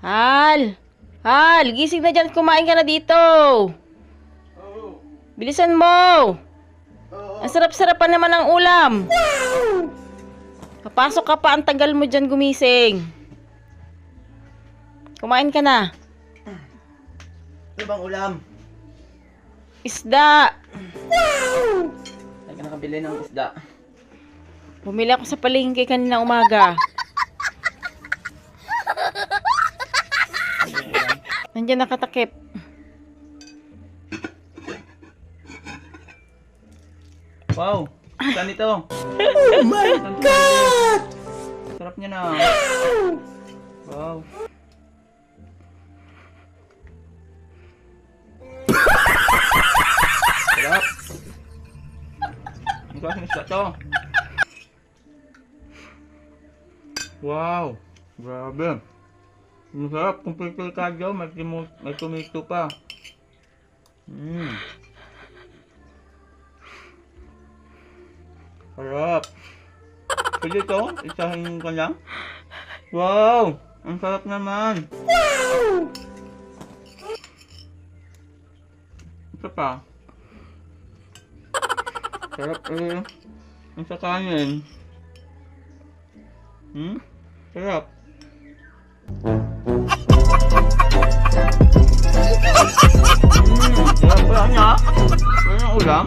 Hal! Hal! Gising na dyan at kumain ka na dito! Bilisan mo! Ang sarap-sarap pa naman ang ulam! Papasok ka pa, ang tagal mo dyan gumising. Kumain ka na. Ano bang ulam? Isda! Saan ka nakabili ng isda? Bumili ako sa palengke kanina umaga. Nandiyan nakatakip. Wow! Saan ito? Oh my God! Sarap niya na. Wow! Sarap! Ang klaseng isda to. Wow! Grabe! Ang sarap! Kung pilkado, may tomato pa. Sarap! Pwede ito? Isahin ka lang? Wow! Ang sarap naman! Ito pa. Sarap ang sa kanin. Sarap. Sarap pala niya. Ano yung ulam?